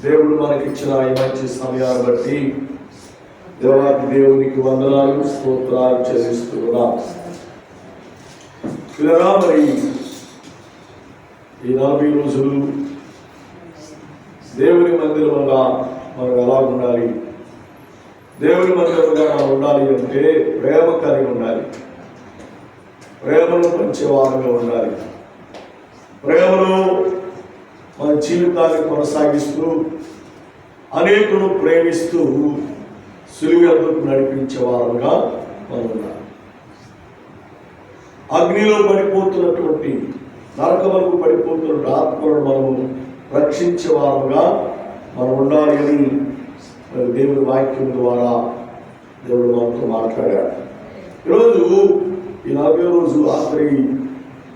దేవుడు మనకిచ్చిన ఈ మంచి సమయాన్ని బట్టి దేవాది దేవునికి వందనాలు స్తోత్రాలు చెల్లిస్తున్నాం. పిల్లరా, మరి ఈ 40 రోజులు దేవుని మందిరముగా మనం ఎలా ఉండాలి? దేవుని మందిరముగా మనం ఉండాలి అంటే ప్రేమ కలిగి ఉండాలి, ప్రేమను పంచేవారుగా ఉండాలి. ప్రేమను మన జీవితాన్ని కొనసాగిస్తూ అనేకులను ప్రేమిస్తూ సులువుకు నడిపించే వారుగా మనం ఉండాలి. అగ్నిలో పడిపోతున్నటువంటి, నరకములకు పడిపోతున్న ఆత్మలను మనము రక్షించే వారుగా మనం ఉండాలి అని మరి దేవుని వాక్యం ద్వారా దేవుడు మనతో మాట్లాడాడు. ఈరోజు ఈ 40వ రోజు ఆఖరి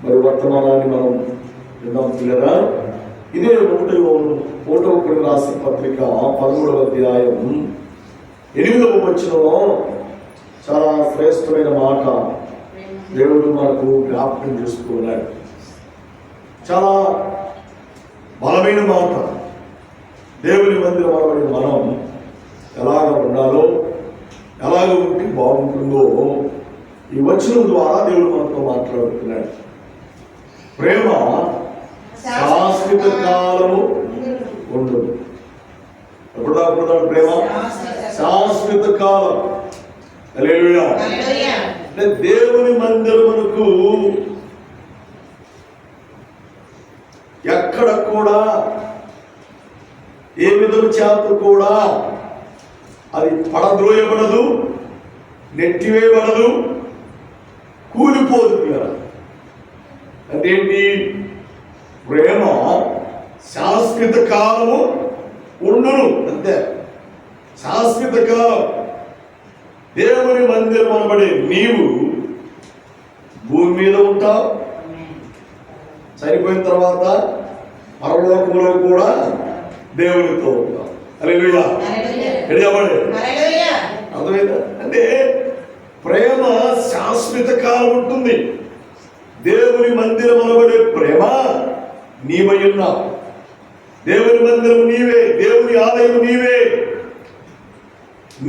మరి వర్తమానాన్ని మనం విన్నాం. పిల్లరా, ఇదే 1వ రాసిన పత్రిక 13వ అధ్యాయం 8వ వచనంలో చాలా శ్రేష్టమైన మాట దేవుడు మనకు జ్ఞాపకం చేసుకున్నాడు. చాలా బలమైన మాట. దేవుని మందిరం మనం ఎలాగ ఉండాలో, ఎలాగ ఉంటే బాగుంటుందో ఈ వచనం ద్వారా దేవుడు మనతో మాట్లాడుతున్నాడు. ప్రేమ శాశ్వత కాలము ఉండదు. ఎప్పుడు ప్రేమ శాశ్వత కాలం. హల్లెలూయా. అంటే దేవుని మందిరమునకు ఎక్కడ కూడా ఏ విధము చేత కూడా అది పడద్రోయబడదు, నెట్టివేయబడదు, కూలిపోదు. అంటే ఏంటి? ప్రేమ శాశ్వత కాలము ఉండును. అంతే, శాశ్వత కాలం. దేవుని మందిరం అనబడే నీవు భూమి మీద ఉంటావు, చనిపోయిన తర్వాత పరలోకంలో కూడా దేవునితో ఉంటావు. హల్లెలూయా. అర్థమైందా? అంటే ప్రేమ శాశ్వత కాలం ఉంటుంది. దేవుని మందిరం అనబడే ప్రేమ నీవై ఉన్నావు. దేవుని మందిరం నీవే, దేవుని ఆలయం నీవే.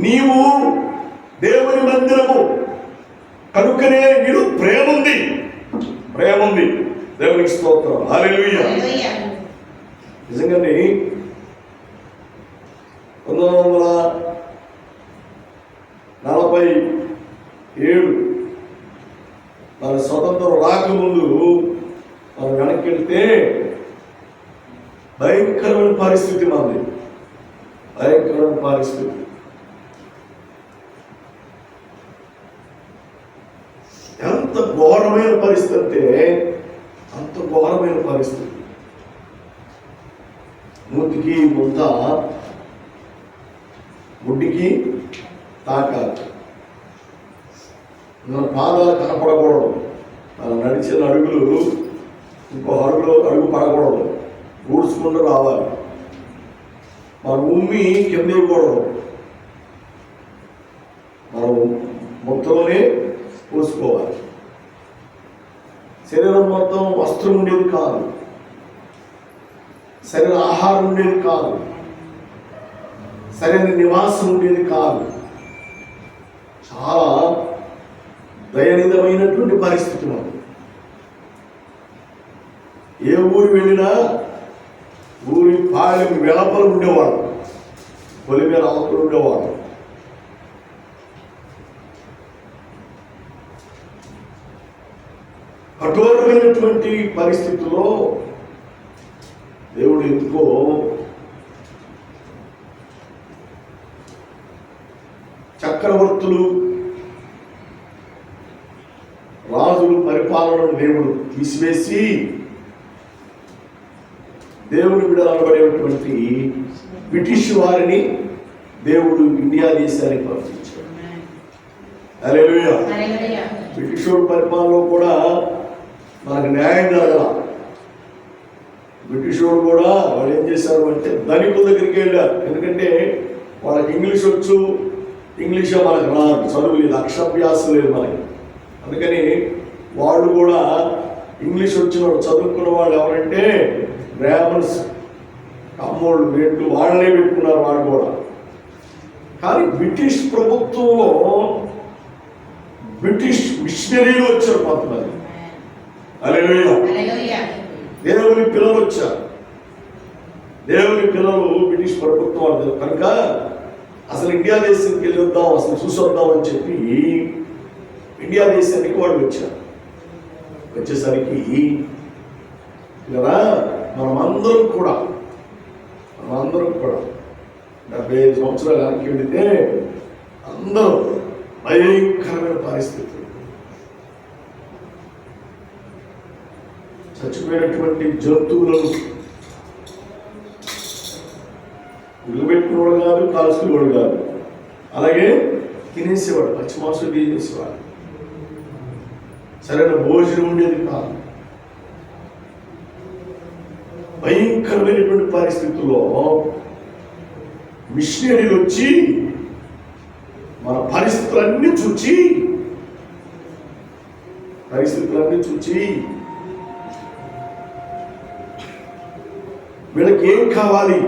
నీవు దేవుని మందిరము కనుకనే నీకు ప్రేమ ఉంది, ప్రేమ ఉంది. దేవునికి స్తోత్రం. హల్లెలూయా. నిజంగానే 1947 మన స్వతంత్రం రాకముందు మనం వెనక్కి వెళ్తే భయంకరమైన పరిస్థితి మనది, భయంకరమైన పరిస్థితి. ఎంత ఘోరమైన పరిస్థితి అంటే అంత ఘోరమైన పరిస్థితి. మూతికి ముంత, గుడ్డికి తాకాలి, మన పాదాలు కనపడకూడదు, మనం నడిచిన అడుగులు ఇంకో అడుగు పడకూడదు, ఊడ్చుకుంటూ రావాలి. మనం ఉమ్మి కిందేయకూడదు, మనం మొత్తంలోనే పోసుకోవాలి. శరీరం మొత్తం వస్త్రం ఉండేది కాదు, సరైన ఆహారం ఉండేది కాదు, సరైన నివాసం ఉండేది కాదు. చాలా దయనీయమైనటువంటి పరిస్థితి మనం. ఏ ఊరు వెళ్ళినా ఊరి పాలెం వెలపలు ఉండేవాడు, పొలిమేర అవతలు ఉండేవాడు. కఠోరమైనటువంటి పరిస్థితుల్లో దేవుడు ఎందుకో చక్రవర్తులు, రాజులు పరిపాలనను దేవుడు తీసివేసి దేవుని బిడ్డలు అనబడేటువంటి బ్రిటిష్ వారిని దేవుడు ఇండియా దేశానికి పంపించాడు. హల్లెలూయా. బ్రిటిష్ పరిపాలనలో కూడా మనకు న్యాయం జరగల. బ్రిటిష్ కూడా వాళ్ళు ఏం చేశారు అంటే ధనికుల దగ్గరికి వెళ్ళారు. ఎందుకంటే వాళ్ళకి ఇంగ్లీష్ వచ్చు, ఇంగ్లీషే మనకు రాదు, చదువు లేదు, అక్షరాభ్యాసం లేదు మనకి. అందుకని వాళ్ళు కూడా ఇంగ్లీష్ వచ్చిన వాళ్ళు, చదువుకున్న వాళ్ళు ఎవరంటే బ్రాహ్మణ్స్, కమ్మ బోల్డ్ రేట్లు వాళ్ళే పెట్టుకున్నారు వాళ్ళు కూడా. కానీ బ్రిటిష్ ప్రభుత్వంలో బ్రిటిష్ మిషనరీలు వచ్చారు కొంతమంది. హల్లెలూయా. దేవుని పిల్లలు వచ్చారు. దేవుని పిల్లలు బ్రిటిష్ ప్రభుత్వం అంటారు కనుక అసలు ఇండియా దేశానికి వెళ్ళి వద్దాం, అసలు చూసొద్దాం అని చెప్పి ఇండియా దేశానికి వాళ్ళు వచ్చారు. వచ్చేసరికి కదా మనమందరం కూడా 75 సంవత్సరాలు వెనక్కి వెళితే అందరూ భయంకరమైన పరిస్థితులు, చచ్చిపోయినటువంటి జంతువులను ఇల్లు పెట్టుకునేవాడు కాదు, కాల్చుకునేవాడు కాదు, అలాగే తినేసేవాడు, పచ్చి మాంసం తినేసేవాడు, సరైన భోజనం ఉండేది కాదు. భయంకరమైనటువంటి పరిస్థితుల్లో మిషనరీలు వచ్చి మన పరిస్థితులన్నీ చూచి వీళ్ళకి ఏం కావాలి,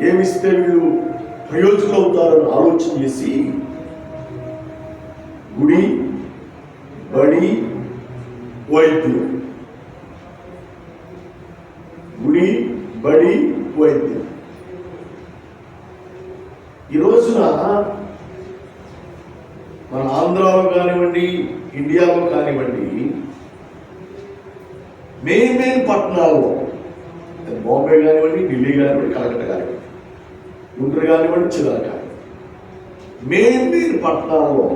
ఏమిస్తే వీళ్ళు ప్రయోజకులు అవుతారని ఆలోచన చేసి గుడి, బడి, వైద్యం, గుడి, బడి, వైద్యం. ఈ రోజున మన ఆంధ్రాలో కానివ్వండి, ఇండియాలో కానివ్వండి, మెయిన్ పట్టణాల్లో, బాంబే కానివ్వండి, ఢిల్లీ కానివ్వండి, కలకత్తా కానివ్వండి, గుంటూరు కానివ్వండి, చిరాల కానివ్వండి, మెయిన్ పట్టణాల్లో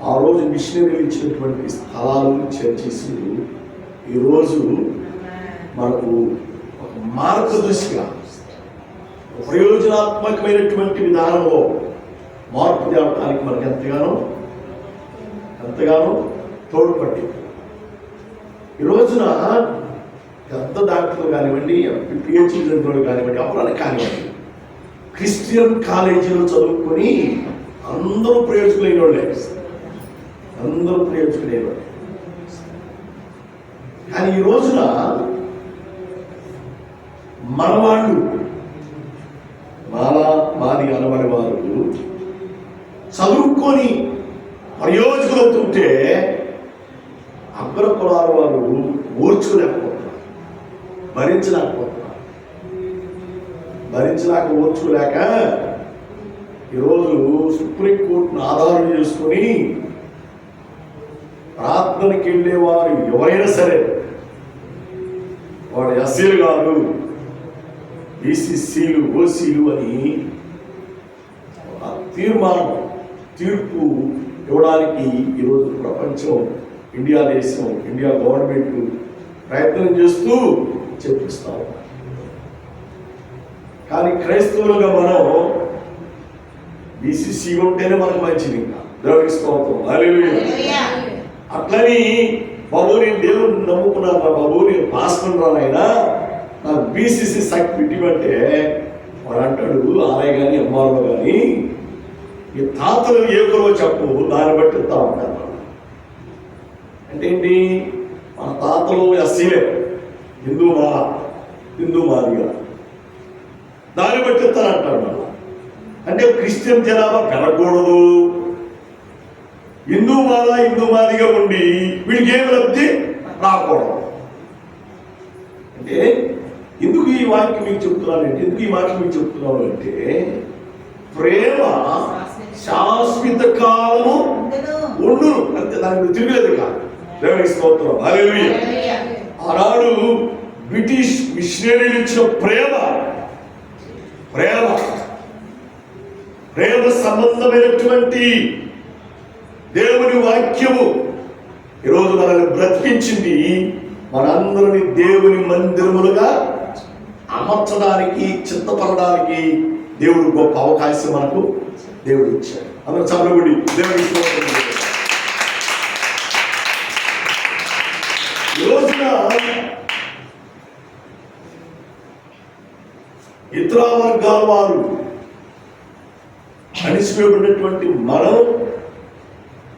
ఆ రోజు మిషనరీలు ఇచ్చినటువంటి స్థలాలు, చర్చిస్ ఈరోజు మనకు ఒక మార్గదర్శిగా, ప్రయోజనాత్మకమైనటువంటి విధానంలో మార్పు తేవడానికి మనకు ఎంతగానో తోడ్పడింది. ఈ రోజున పెద్ద డాక్టర్లు కానివ్వండి, పిహెచ్డి చదివిన కానివ్వండి, ఎవరైనా కానివ్వండి, క్రిస్టియన్ కాలేజీలో చదువుకొని అందరూ ప్రయోజకులైన వాళ్ళే. కానీ ఈ రోజున మనవాళ్ళు, మాది అనబడి వారు చదువుకొని ప్రయోజకులవుతుంటే అగ్ర కులాల వారు ఓర్చుకోలేకపోతున్నారు, ఓర్చుకోలేక ఈరోజు సుప్రీంకోర్టును ఆధారం చేసుకొని ప్రార్థనకి వెళ్ళేవారు ఎవరైనా సరే వాడు ఎస్సీలు కాదు, బీసీసీలు, ఓసీలు అని తీర్పు ఇవ్వడానికి ఈరోజు ప్రపంచం, ఇండియా దేశం, ఇండియా గవర్నమెంట్ ప్రయత్నం చేస్తూ చెప్పిస్తాం. కానీ క్రైస్తవులుగా మనం బీసీసీ ఉంటేనే మనకు మంచిది. ఇంకా దేవుడికి స్తోత్రం. హల్లెలూయా. అట్లని బాబు నేను దేవుడిని నమ్ముకున్నాను బాబు, నేను పాస్కొని రానైనా నాకు బీసీసీ సర్టిఫికెట్ ఇవ్వంటే వాడు అంటాడు, ఆలయ కానీ ఎంఆర్ఓ కానీ ఈ తాతలు ఏ కులో చెప్పు, దాన్ని బట్టి ఇస్తా ఉంటారు. అంటే ఏంటి, మన తాతలు ఎస్సీలే, హిందూ మాదిగా, దాన్ని బట్టి ఇస్తానంటాడు. మళ్ళా అంటే క్రిస్టియన్ జనాభా పెరగకూడదు, హిందూ మాదిగా ఉండి వీడికి ఏమి లబ్ధి రాకూడదు. అంటే ఎందుకు ఈ వాక్యం మీకు చెప్తున్నాను అంటే ప్రేమ శాశ్వత కాలము ఉండును, అంతే, దానికి తిరగలేదు కాదు. దేవునికి స్తోత్రం. హల్లెలూయా. ఆనాడు బ్రిటిష్ మిషనరీలు ఇచ్చిన ప్రేమ సంబంధమైనటువంటి దేవుని వాక్యము ఈరోజు మనల్ని బ్రతికించింది. మనందరినీ దేవుని మందిరములుగా అమర్చడానికి, చిత్తపడడానికి దేవుడు గొప్ప అవకాశం మనకు దేవుడు ఇచ్చాడు. అందరూ చదవబడి దేవుడికి స్తోత్రం. ఈ రోజున ఇతర వర్గాల వారు అణిచివేయబడినటువంటి మనం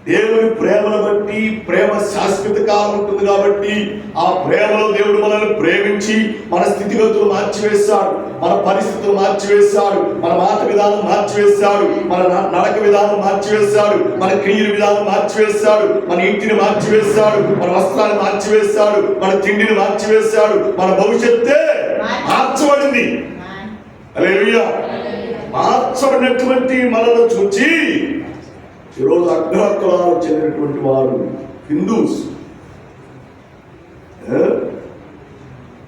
దేవుని ప్రేమను బట్టి, ప్రేమ శాశ్వత కాలం ఉంటుంది కాబట్టి ఆ ప్రేమలో దేవుడు మనల్ని ప్రేమించి మన స్థితిగతులు మార్చివేశాడు, మన పరిస్థితులు మార్చివేశాడు, మన మాట విధానం మార్చివేశాడు, మన నడక విధానం మార్చివేశాడు, మన క్రియల విధానం మార్చివేశాడు, మన ఇంటిని మార్చివేశాడు, మన వస్త్రాన్ని మార్చివేశాడు, మన తిండిని మార్చివేశాడు, మన భవిష్యత్తే మార్చబడింది. హల్లెలూయా. మార్చబడినటువంటి మనల్ని చూచి ఈరోజు అగ్రకులాలకు చెందినటువంటి వారు హిందూస్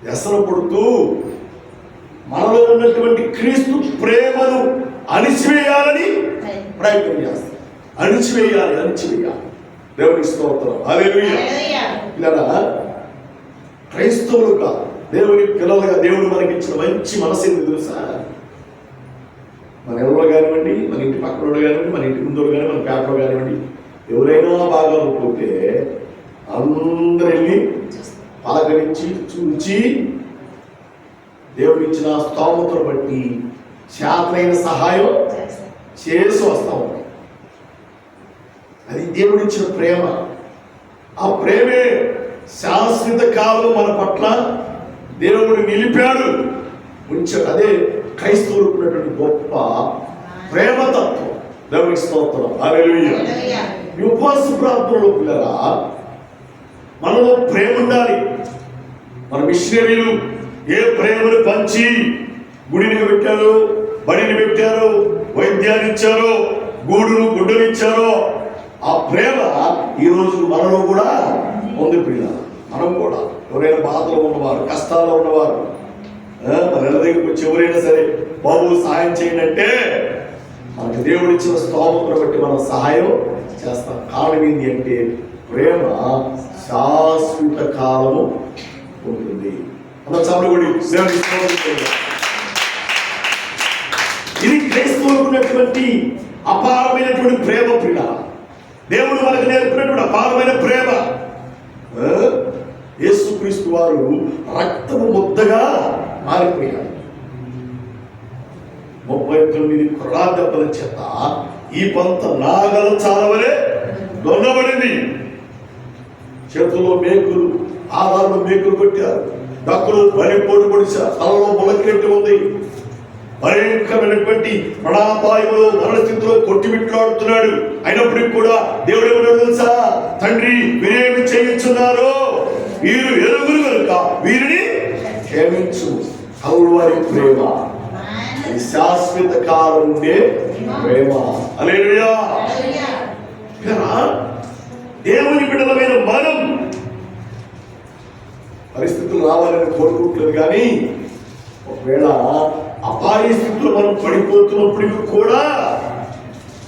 వ్యసన పడుతూ మనలో ఉన్నటువంటి క్రీస్తు ప్రేమను అణిచివేయాలని ప్రయత్నం చేస్తారు. అణిచివేయాలి. దేవునికి స్తోత్రం. హల్లెలూయా. ఇలా క్రైస్తవులుగా, దేవుని పిల్లలుగా దేవుడు మనకిచ్చిన మంచి మనసు తెలుసా? మన ఎవరో కానివ్వండి, మన ఇంటి పక్కన కానివ్వండి, మన ఇంటి ముందు కానీ, మన పేటలో కానివ్వండి, ఎవరైనా బాగా పోతే అందరూ వెళ్ళి పలకరించి చూచి దేవుడు ఇచ్చిన స్తోమతను బట్టి శాతమైన సహాయం చేసి వస్తాం. అది దేవుడిచ్చిన ప్రేమ. ఆ ప్రేమే శాశ్వత కాలం మన పట్ల దేవుడు నిలిపాడు, ఉంచాడు. అదే క్రైస్తవులకు ఉన్నటువంటి గొప్ప ప్రేమతత్వం. దేవునికి స్తోత్రం. హల్లెలూయా. ఈ ఉపవాస ప్రార్థనలో పిల్లరా మనలో ప్రేమ ఉండాలి. మన మిషనరీలు ఏ ప్రేమను పంచి గుడిని పెట్టారో, బడిని పెట్టారో, వైద్యాన్ని ఇచ్చారో, గుడ్డలు ఇచ్చారో, ఆ ప్రేమ ఈ రోజు మనలో కూడా ఉంది పిల్లల. మనం కూడా ఎవరైనా బాధలో ఉన్నవారు, కష్టాల్లో ఉన్నవారు, మన దగ్గరికి వచ్చి ఎవరైనా సరే బాబు సహాయం చేయండి అంటే మనకు దేవుడు ఇచ్చిన స్తోమతను బట్టి మనం సహాయం చేస్తాం. కారణం ఏంటి అంటే ప్రేమ శాశ్వత కాలము ఉంటుంది. ఇది క్రైస్తవులకు ఉన్నటువంటి అపారమైనటువంటి ప్రేమ. ప్రియ దేవుడు మనకు నేర్పినటువంటి అపారమైన ప్రేమ. యేసుక్రీస్తు వారు రక్తము ముద్దగా మారిపోయాడు. 39 కొరడా దెబ్బల చేత ఈ పంత నాగల చాలవలే దొన్నబడింది. చేతుల్లో మేకులు, ఆధారంలో మేకులు కొట్టారు, డక్కులు బలిపోటు పొడిచారు, తలలో మొలకెట్టి ఉంది. భయంకరమైనటువంటి ప్రాణాపాయంలో మరణస్థితిలో కొట్టిమిట్లాడుతున్నాడు. అయినప్పటికీ కూడా దేవుడు ఏమన్నాడు తెలుసా? తండ్రి వీరేమి చేయించున్నారో వీరు ఎరుగురు కనుక వీరిని క్షమించు. కౌలువారి ప్రేమ, అది శాశ్వత కాలం ఉండే ప్రేమ. హల్లెలూయా. దేవుని బిడ్డలమైన మనం పరిస్థితులు రావాలని కోరుకుంటుంది, కానీ ఒకవేళ అపాయ స్థితిలో మనం పడిపోతున్నప్పటికీ కూడా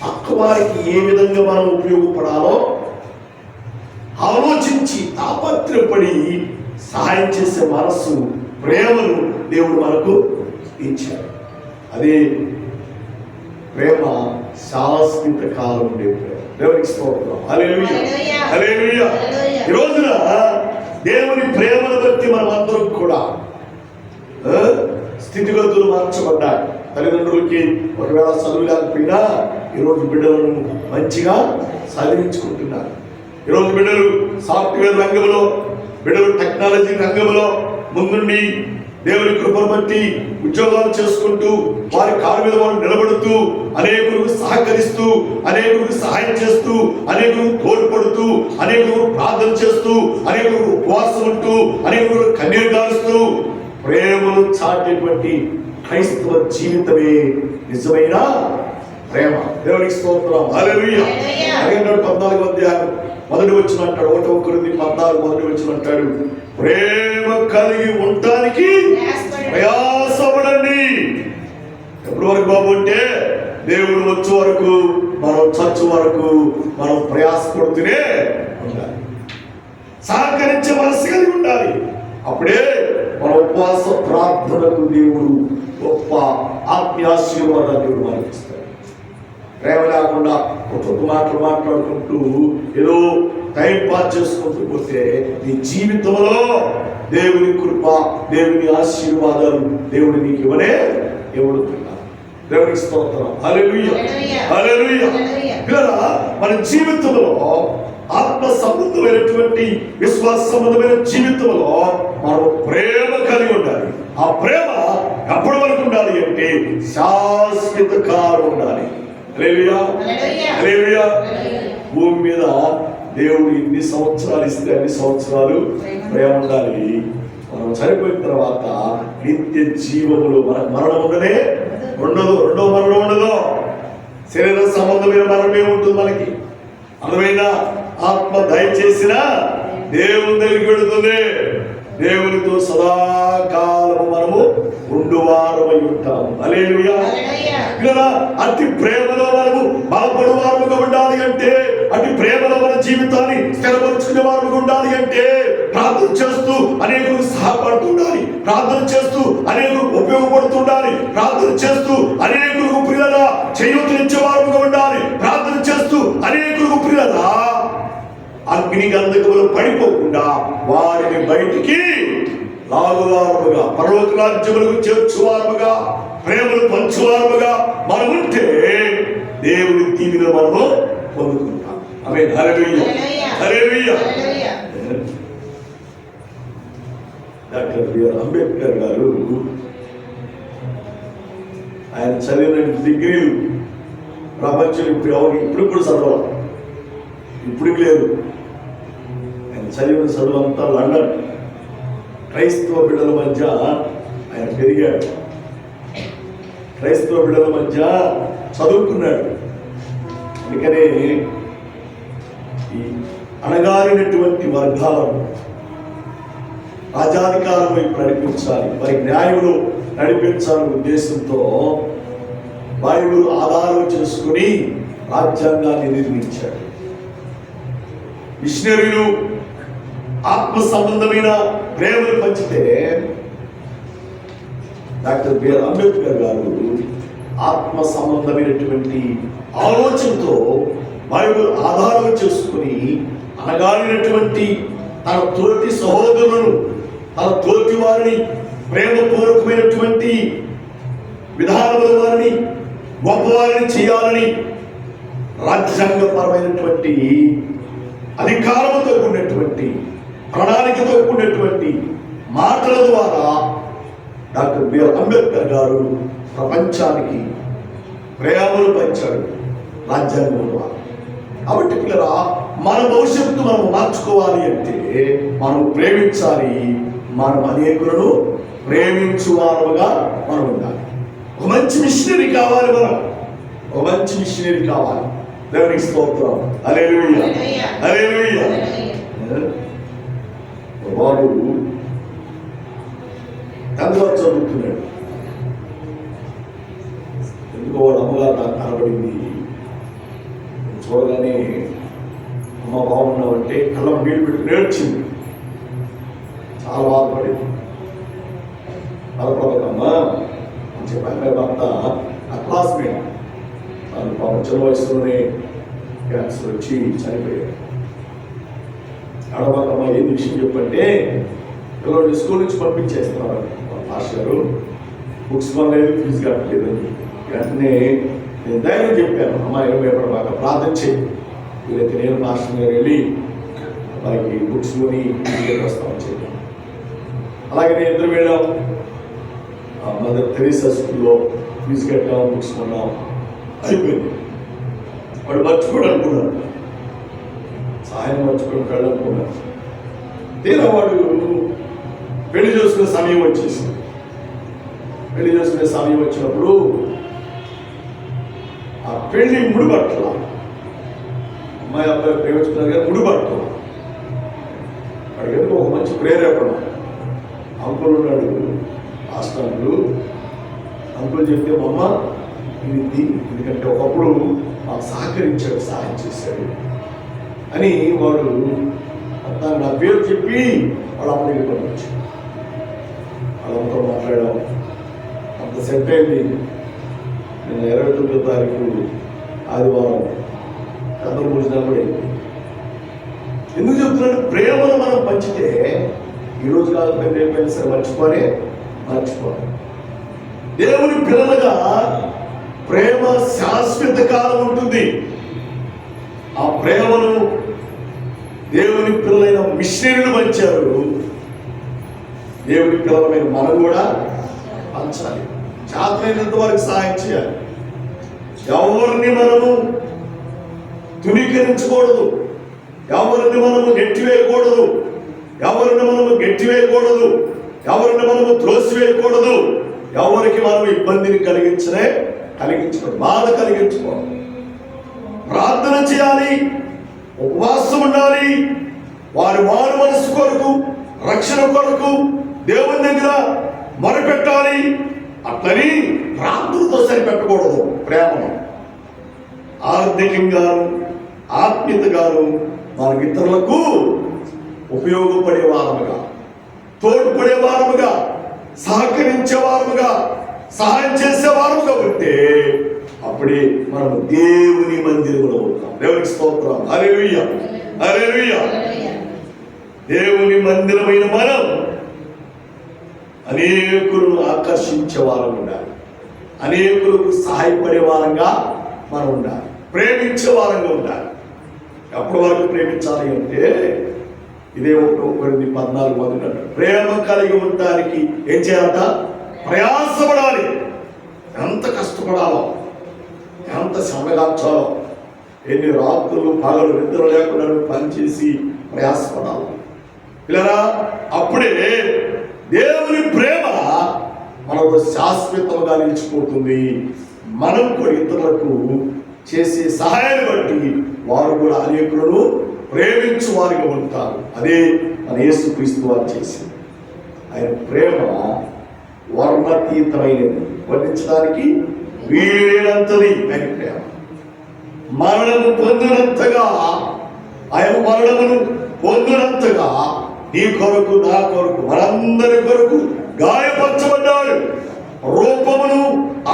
పక్క వారికి ఏ విధంగా మనం ఉపయోగపడాలో ఆలోచించి తాపత్రపడి సహాయం చేసే మనస్సు, ప్రేమను దేవుడు మనకు ఇచ్చాడు. అదే ప్రేమ శాశ్వత కాలం ఉండే ప్రేమ. దేవునికి స్తోత్రం. హల్లెలూయా. హల్లెలూయా. ఈ రోజున దేవుని ప్రేమను బట్టి మనం అందరం కూడా స్థితిగతులు మార్చబడ్డాయి. తల్లిదండ్రులకి ఒకవేళ చదువు లేకపోయినా ఈరోజు బిడ్డలను మంచిగా చదివించుకుంటున్నారు. ఈరోజు బిడ్డలు సాఫ్ట్వేర్ రంగంలో, బిడ్డలు టెక్నాలజీ రంగంలో ముందుండి దేవుని కృపను బట్టి ఉద్యోగాలు చేసుకుంటూ వారి కాళ్ళ మీద వారు నిలబడుతూ అనేకులకు సహకరిస్తూ, అనేకులకు సహాయం చేస్తూ, అనేకులకు తోడ్పడుతూ, అనేకులకు ప్రార్థన చేస్తూ, అనేకులకు ఉపవాసం ఉంటూ, అనేకులకు కన్నీరు గారుస్తూ ప్రేమను చాటేటువంటి క్రైస్తవ జీవితమే నిజమైన ప్రేమ. దేవునికి స్తోత్రం. హల్లెలూయా. 14వ అధ్యాయం మొదటి వచనం అంటాడు, 1 కొరింథీ 14 మొదటి వచనం అంటాడు, ప్రేమ కలిగి ఉండటానికి ప్రయాసపడండి. ఎప్పటి వరకు బాబు అంటే దేవుడు వచ్చే వరకు, మనం చచ్చు వరకు మనం ప్రయాసపడుతూనే ఉండాలి. సహకరించే మనసు కలిగి ఉండాలి. అప్పుడే మన ఉపవాస ప్రార్థనకు దేవుడు గొప్ప ఆత్మీయాశీర్వాదాన్ని దేవుడు మనకి ఇస్తాడు. ప్రేమ లేకుండా ఒక్కొక్క మాటలు మాట్లాడుకుంటూ ఏదో టైం పాస్ చేసుకుంటూ పోతే నీ జీవితంలో దేవుని కృప, దేవుని ఆశీర్వాదాలు దేవుడు నీకు ఇవ్వనే ఇవ్వడుతున్నారు. దేవునికి స్తోత్రం. హల్లెలూయా, హల్లెలూయా. పిల్లరా, మన జీవితంలో ఆత్మ సంబంధమైనటువంటి విశ్వాస సంబంధమైన జీవితంలో మనం ప్రేమ కలిగి ఉండాలి. ఆ ప్రేమ ఎప్పటి వరకు ఉండాలి అంటే శాశ్వత కాలం ఉండాలి. హల్లెలూయా, హల్లెలూయా. భూమి మీద దేవుడు ఎన్ని సంవత్సరాలు ఇస్తే అన్ని సంవత్సరాలు ప్రేమ ఉండాలి. మనం చనిపోయిన తర్వాత నిత్య జీవములు, మనకు మరణం ఉండదే ఉండదు, రెండో మరణం ఉండదు. శరీర సంబంధమైన మరణమే ఉంటుంది మనకి. అందమైన ఆత్మ దయచేసిన దేవుని దగ్గరికి వెళుతుంది. దేవునితో సదాకాలము మనము ఉండువారమై ఉంటాము. హల్లెలూయా. కదా, అతి ప్రేమలో మనము బలపడు వారముగా ఉండాలి అంటే, అతి ప్రేమలో మన జీవితాన్ని స్థిరపరుచుకునే వారముగా ఉండాలి అంటే ప్రార్థన చేస్తూ అనేకులకు సహాయపడుతుండాలి, ప్రార్థన చేస్తూ అనేకులకు ఉపయోగపడుతుండాలి, ప్రార్థన చేస్తూ అనేకులకు ప్రియుల చేయూతనిచ్చే వారముగా ఉండాలి, ప్రార్థన చేస్తూ అనేకులకు ప్రియుల అగ్ని గంధకములు పడిపోకుండా వారిని బయటికి లాగువారముగా, పరలోక రాజ్యములకు చేర్చువారముగా, ప్రేమను పంచువారముగా మనం ఉంటే దేవుని దీవెన మనము పొందుకుంటాం. ఆమేన్. హల్లెలూయా, హల్లెలూయా. డాక్టర్ బిఆర్ అంబేద్కర్ గారు ఆయన చదివిన డిగ్రీలు ప్రపంచం ఇప్పుడు కూడా చదవాలి, ఇప్పుడు లేదు. ఆయన చదివిన చదువు అంతా లండన్. క్రైస్తవ బిడ్డల మధ్య ఆయన పెరిగాడు, క్రైస్తవ బిడ్డల మధ్య చదువుకున్నాడు. అందుకనే ఈ అణగారినటువంటి వర్గాలను రాజాధికారం వైపు నడిపించాలి, వారి న్యాయంలో నడిపించాలనే ఉద్దేశంతో బైబిల్ ఆధారం చేసుకుని రాజ్యాంగాన్ని నిర్మించాడు. మిషనరీలు ఆత్మ సంబంధమైన ప్రేమను పంచితే డాక్టర్ బిఆర్ అంబేద్కర్ గారు ఆత్మ సంబంధమైనటువంటి ఆలోచనతో బైబిల్ ఆధారం చేసుకుని అనగాలినటువంటి తన తోటి సహోదరులను, తన తోటి వారిని ప్రేమపూర్వకమైనటువంటి విధానముల వారిని గొప్పవారిని చేయాలని రాజ్యాంగపరమైనటువంటి అధికారంతో కూడినటువంటి ప్రణాళికతో కూడినటువంటి మాటల ద్వారా డాక్టర్ బిఆర్ అంబేద్కర్ గారు ప్రపంచానికి ప్రేమను పంచాడు రాజ్యాంగం ద్వారా. కాబట్టి పిల్లరా, మన భవిష్యత్తు మనం మార్చుకోవాలి అంటే మనం ప్రేమించాలి, మనం అనేకులను ప్రేమించువారుగా మనం ఉండాలి. ఒక మంచి మిషనరీ కావాలి, మనం ఒక మంచి మిషనరీ కావాలి. దేవునికి స్తోత్రం. హల్లెలూయా, హల్లెలూయా. వాడు తండ్రి చదువుతున్నాడు. ఎందుకో వాడు అమ్మగారు నాకు కనబడింది. చూడగానే అమ్మ బాగున్నావంటే కళ్ళ నీళ్ళు పెట్టి నేర్చింది. చాలా బాధపడింది. బాధపడకమ్మా అని చెప్పాను. భర్త ఆ క్లాస్మేట్ తను పాపం చిన్న వయసులోనే క్యాన్సర్ వచ్చి చనిపోయాడు. అడవకమ్మా ఏం విషయం చెప్పంటే, పిల్లలు స్కూల్ నుంచి పంపించేస్తున్నారు మాస్టర్ గారు, బుక్స్ కొనలేదు, ఫీజు కట్టలేదని. వెంటనే నేను ధైర్యం చెప్పాను, అమ్మా ఏం భయపడ బాగా ప్రార్థన చేయి, వీళ్ళైతే నేను మాస్టర్ గారు వెళ్ళి వారికి బుక్స్ కొని ఫీజు వస్తామని చెప్పాను. అలాగే నేను ఇద్దరు వెళ్ళాం, మదర్ తెరీసా స్కూల్లో ఫీజు కట్టాం, బుక్స్ కొన్నాం, అయిపోయింది. వాడు మర్చిపోడు అనుకున్నాడు, సాయం మర్చిపోయి అనుకున్నాడు. తీరా వాడు పెళ్లి చేసుకునే సమయం వచ్చేసింది. పెళ్లి చేసుకునే సమయం వచ్చినప్పుడు ఆ పెళ్లి ముడిపట్ల, అమ్మాయి అబ్బాయి ప్రేమించుకున్నారు కానీ ముడిపట్ల. వాడికి ఒక మంచి ప్రేరేపణ. అంకుల్ ఉన్నాడు, హాస్టల్ అంకుల్ చెప్తే అమ్మ ఇది, ఎందుకంటే ఒకప్పుడు మాకు సహకరించాడు, సహాయం చేశాడు అని వాడు నా పేరు చెప్పి వాళ్ళ అమ్మ దగ్గర పంపించాడు. వాళ్ళ అమ్మతో మాట్లాడాం, అంత సెట్ అయింది. నేను 29వ తారీఖు ఆదివారం కథ భోజనాలు కూడా అయింది. ఎందుకు చెప్తున్నాడు? ప్రేమను మనం పంచితే ఈరోజు కాకపోతే రేపైనా సరే మర్చిపోవాలి. దేవుని పిల్లలుగా ప్రేమ శాశ్వత కాలం ఉంటుంది. ఆ ప్రేమను దేవుని పిల్లలైన మిషనరీలు పంచారు. దేవుని పిల్లలమైన మనం కూడా పంచాలి. చేతనైనంత వరకు సహాయం చేయాలి. ఎవరిని మనము తునీకరించకూడదు, ఎవరిని మనము నెట్టివేయకూడదు, ఎవరిని మనము గట్టివేయకూడదు, ఎవరిని మనము త్రోసివేయకూడదు. ఎవరికి మనం ఇబ్బందిని కలిగించకూడదు, బాధ కలిగించకూడదు. ప్రార్థన చేయాలి, ఉపవాసం ఉండాలి. వారి మారు మనసు కొరకు, రక్షణ కొరకు దేవుని దగ్గర మొరపెట్టాలి. అట్లని ప్రార్థనతో సరిపెట్టకూడదు. ప్రేమను ఆర్థికంగాను ఆత్మీయతగాను మన ఇతరులకు ఉపయోగపడే వారముగా, తోడ్పడే వారముగా, సహకరించే వారముగా, సహాయం చేసే వారముగా ఉంటే అప్పుడే మనం దేవుని మందిరములో ఉంటాం. దేవునికి స్తోత్రం. హల్లెలూయా, హల్లెలూయా. దేవుని మందిరమైన మనం అనేకులను ఆకర్షించే వారం ఉండాలి, అనేకులకు సహాయపడే వారంగా మనం ఉండాలి, ప్రేమించే వారంగా ఉండాలి. ఎప్పటి వరకు ప్రేమించాలి అంటే ఇదే 1 మొదటి ప్రేమ కలిగి ఉండడానికి ఏం చేయాలంట? ప్రయాసపడాలి. ఎంత కష్టపడాలో, ఎంత శ్రమగార్చాలో, ఎన్ని రాత్రులు పగలు నిద్ర లేకుండా పనిచేసి ప్రయాసపడాలి పిల్లరా. అప్పుడే దేవుని ప్రేమ మనకు శాశ్వతంగా నిలిచిపోతుంది. మనం కూడా ఇతరులకు చేసే సహాయాన్ని బట్టి వారు కూడా అనేకులను ప్రేమించు వారిగా ఉంటారు. అదే మన యేసుక్రీస్తు వారు చేసింది. ఆయన ప్రేమ వర్ణాతీతమైనది, వర్ణించడానికి వీలైనంతది. ఆయన ప్రేమ మరణము పొందినంతగా, ఆయన మరణమును పొందినంతగా నీ కొరకు, నా కొరకు, మనందరి కొరకు గాయపరచబడ్డాడు. రూపమును,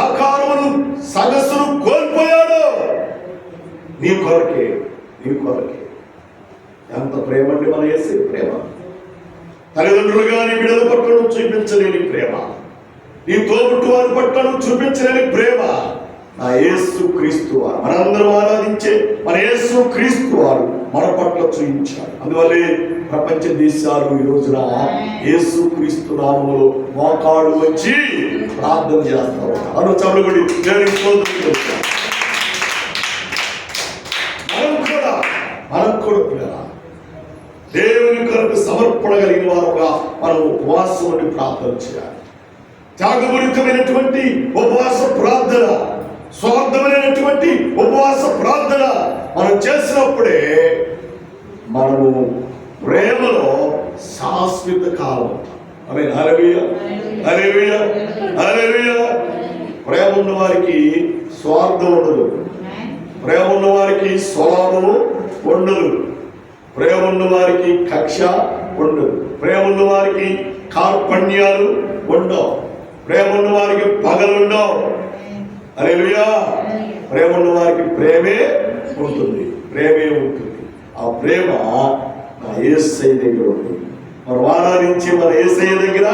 ఆకారమును, సగసును కోల్పోయాడు. నీ కొరకే, నీ కొరకే. ఎంత ప్రేమ అంటే మన యేసే ప్రేమ. తల్లిదండ్రులు కానీ బిడ్డల పట్ల చూపించలేని ప్రేమ, నీ తోబుట్టు వారి పట్ల చూపించలేని ప్రేమ నా యేసుక్రీస్తు వారు, మనందరం ఆరాధించే మన యేసుక్రీస్తు వారు మన పట్ల చూపించారు. అందువల్లే ప్రపంచ దేశాలు ఈ రోజున యేసుక్రీస్తు నామములో మోకాళ్ళు వచ్చి ప్రార్థన చేస్తారు. చదువుబడి మనం కూడా దేవుని కొరకు సమర్పణ కలిగిన వారుగా మనం ఉపవాసం నుండి ప్రార్థన చేయాలి. త్యాగపూరితమైనటువంటి ఉపవాస ప్రార్థన, స్వార్థమైనటువంటి ఉపవాస ప్రార్థన మనం చేసినప్పుడే మనము ప్రేమలో శాశ్వత కాలం. హల్లెలూయా, హల్లెలూయా, హల్లెలూయా. ప్రేమ ఉన్న వారికి స్వార్థం ఉండదు, ప్రేమ ఉన్న వారికి స్వలాభము ఉండదు, ప్రేమ ఉన్న వారికి కక్ష ఉండదు, ప్రేమ ఉన్న వారికి కార్పణ్యాలు ఉండవు, ప్రేమ ఉన్న వారికి పగలుండవు. హల్లెలూయా. ప్రేమ ఉన్న వారికి ప్రేమే ఉంటుంది, ప్రేమే ఉంటుంది. ఆ ప్రేమ మన యేసయ్య దగ్గర ఉంది, మన ఆరాధించి మన యేసయ్య దగ్గర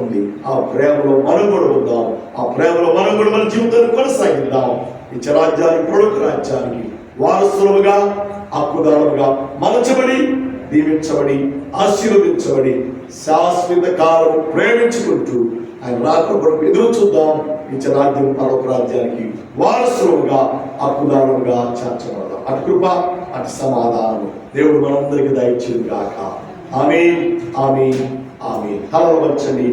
ఉంది. ఆ ప్రేమలో మనం కూడా ఉందాం, ఆ ప్రేమలో మనం కూడా మన జీవితాన్ని కొనసాగిద్దాం. ఇచ్చే రాజ్యానికి, కొడుకు రాజ్యానికి వారసులుగా, హక్కుదారులుగా మలచబడి, దీవించబడి, ఆశీర్వదించబడి శాశ్వత కాలం ప్రేమించుకుంటూ ఆయన రాక కొరకు ఎదురు చూద్దాం. ఇచ్చే రాజ్యం, పరలోక రాజ్యానికి వారసులుగా, హక్కుదారులుగా చేర్చబడదాం. అటు కృప, అటు సమాధానం దేవుడు మనందరికీ దయచేయును గాక. ఆమేన్, ఆమేన్, ఆమేన్. తలవంచండి.